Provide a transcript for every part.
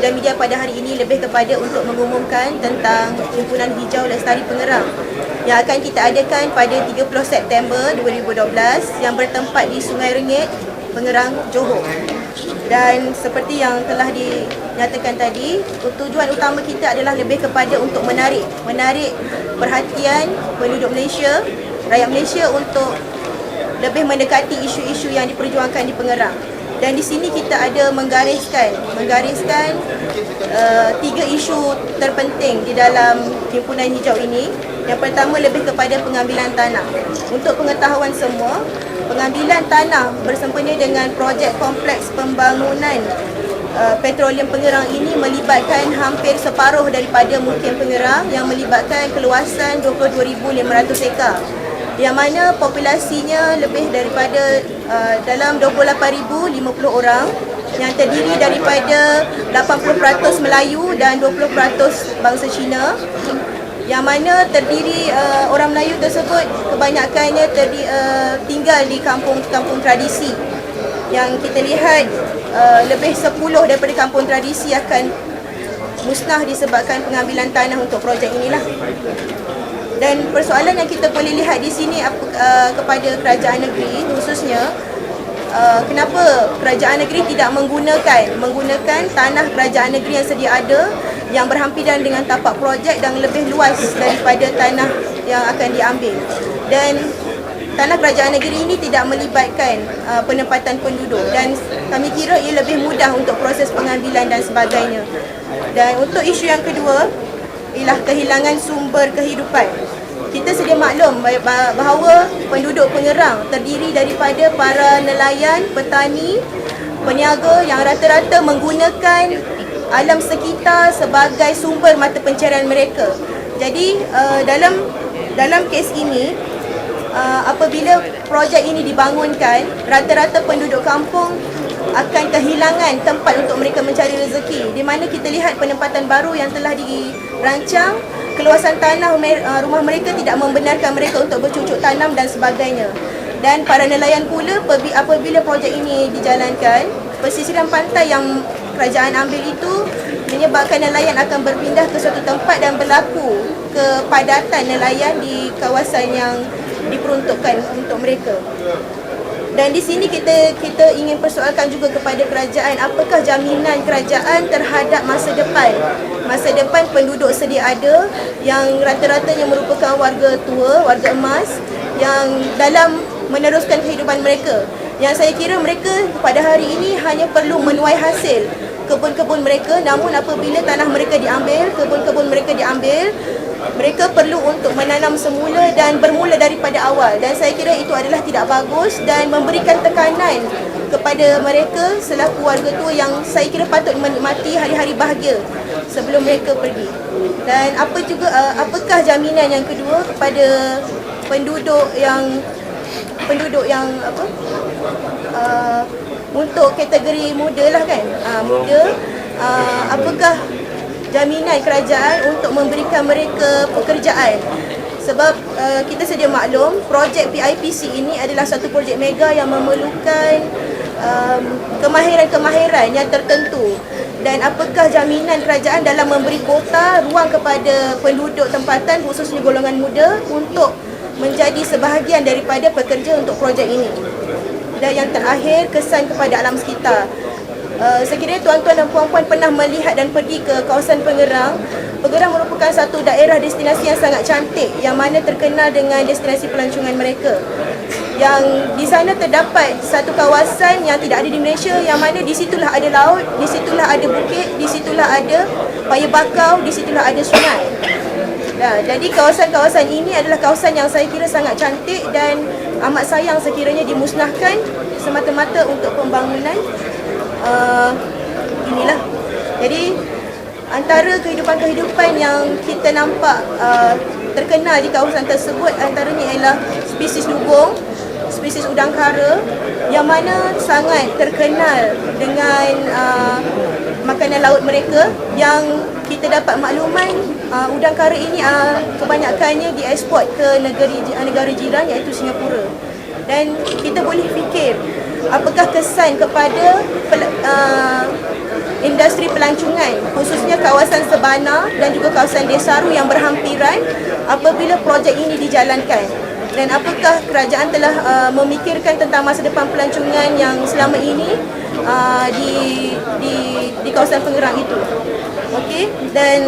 Sidang media pada hari ini lebih kepada untuk mengumumkan tentang Himpunan Hijau Lestari Pengerang yang akan kita adakan pada 30 September 2012 yang bertempat di Sungai Rengit, Pengerang, Johor. Dan seperti yang telah dinyatakan tadi, tujuan utama kita adalah lebih kepada untuk menarik perhatian penduduk Malaysia, rakyat Malaysia untuk lebih mendekati isu-isu yang diperjuangkan di Pengerang. Dan di sini kita ada menggariskan 3 isu terpenting di dalam Himpunan Hijau ini. Yang pertama lebih kepada pengambilan tanah. Untuk pengetahuan semua, pengambilan tanah bersempena dengan projek kompleks pembangunan petroleum Pengerang ini melibatkan hampir separuh daripada Mukim Pengerang yang melibatkan keluasan 22,500 ekar. Yang mana populasinya lebih daripada dalam 28,050 orang yang terdiri daripada 80% Melayu dan 20% bangsa Cina, yang mana terdiri orang Melayu tersebut kebanyakannya tinggal di kampung-kampung tradisi. Yang kita lihat lebih 10 daripada kampung tradisi akan musnah disebabkan pengambilan tanah untuk projek inilah. Dan persoalan yang kita boleh lihat di sini kepada kerajaan negeri khususnya, kenapa kerajaan negeri tidak menggunakan tanah kerajaan negeri yang sedia ada yang berhampiran dengan tapak projek dan lebih luas daripada tanah yang akan diambil. Dan tanah kerajaan negeri ini tidak melibatkan penempatan penduduk dan kami kira ia lebih mudah untuk proses pengambilan dan sebagainya. Dan untuk isu yang kedua ialah kehilangan sumber kehidupan. Kita sedia maklum bahawa penduduk Pengerang terdiri daripada para nelayan, petani, peniaga yang rata-rata menggunakan alam sekitar sebagai sumber mata pencarian mereka. Jadi dalam kes ini, apabila projek ini dibangunkan, rata-rata penduduk kampung akan kehilangan tempat untuk mereka mencari rezeki, di mana kita lihat penempatan baru yang telah dirancang, keluasan tanah rumah mereka tidak membenarkan mereka untuk bercucuk tanam dan sebagainya. Dan para nelayan pula, apabila projek ini dijalankan, pesisiran pantai yang kerajaan ambil itu menyebabkan nelayan akan berpindah ke suatu tempat dan berlaku kepadatan nelayan di kawasan yang diperuntukkan untuk mereka. Dan di sini kita ingin persoalkan juga kepada kerajaan, apakah jaminan kerajaan terhadap masa depan penduduk sedia ada yang rata-ratanya merupakan warga tua, warga emas yang dalam meneruskan kehidupan mereka. Yang saya kira mereka pada hari ini hanya perlu menuai hasil kebun-kebun mereka, namun apabila tanah mereka diambil, kebun-kebun mereka diambil, mereka perlu untuk menanam semula dan bermula daripada awal. Dan saya kira itu adalah tidak bagus dan memberikan tekanan kepada mereka selaku warga tua yang saya kira patut menikmati hari-hari bahagia sebelum mereka pergi. Dan apakah jaminan yang kedua kepada penduduk yang untuk kategori muda lah kan, apakah jaminan kerajaan untuk memberikan mereka pekerjaan? Sebab kita sedia maklum projek PIPC ini adalah satu projek mega yang memerlukan kemahiran-kemahiran yang tertentu. Dan apakah jaminan kerajaan dalam memberi kuota ruang kepada penduduk tempatan khususnya golongan muda untuk menjadi sebahagian daripada pekerja untuk projek ini? Dan yang terakhir, kesan kepada alam sekitar. Sekiranya tuan-tuan dan puan-puan pernah melihat dan pergi ke kawasan Pengerang, Pengerang merupakan satu daerah destinasi yang sangat cantik yang mana terkenal dengan destinasi pelancongan mereka. Yang di sana terdapat satu kawasan yang tidak ada di Malaysia, yang mana di situlah ada laut, di situlah ada bukit, di situlah ada paya bakau, di situlah ada sungai. Jadi kawasan-kawasan ini adalah kawasan yang saya kira sangat cantik dan amat sayang sekiranya dimusnahkan semata-mata untuk pembangunan inilah. Jadi antara kehidupan-kehidupan yang kita nampak terkenal di kawasan tersebut antaranya ialah spesies dugong, spesies udang kara yang mana sangat terkenal dengan makanan laut mereka, yang kita dapat makluman udang kara ini kebanyakannya dieksport ke negara jiran iaitu Singapura. Dan kita boleh fikir apakah kesan kepada industri pelancongan, khususnya kawasan Sebana dan juga kawasan Desaru yang berhampiran apabila projek ini dijalankan. Dan apakah kerajaan telah memikirkan tentang masa depan pelancongan yang selama ini di kawasan Pengerang itu? Okey, dan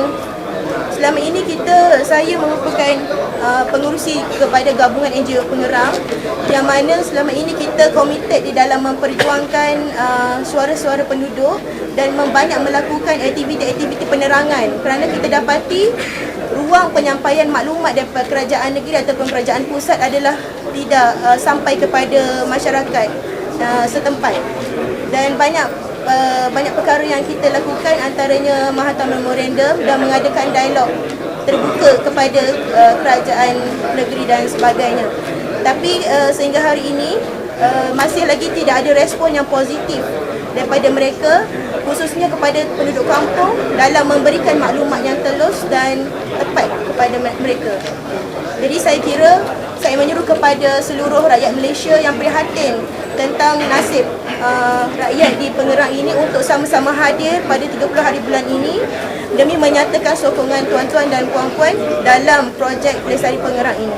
selama ini saya merupakan pengurusi kepada gabungan NGO Pengerang, yang mana selama ini kita komited di dalam memperjuangkan suara-suara penduduk dan banyak melakukan aktiviti-aktiviti penerangan, kerana kita dapati ruang penyampaian maklumat daripada kerajaan negeri ataupun kerajaan pusat adalah tidak sampai kepada masyarakat setempat. Dan banyak perkara yang kita lakukan, antaranya menghantar memorandum dan mengadakan dialog terbuka kepada kerajaan negeri dan sebagainya. Tapi sehingga hari ini masih lagi tidak ada respon yang positif daripada mereka, khususnya kepada penduduk kampung, dalam memberikan maklumat yang telus dan tepat kepada mereka. Jadi saya menyuruh kepada seluruh rakyat Malaysia yang prihatin tentang nasib rakyat di Pengerang ini untuk sama-sama hadir pada 30 hari bulan ini demi menyatakan sokongan tuan-tuan dan puan-puan dalam projek Lestari Pengerang ini.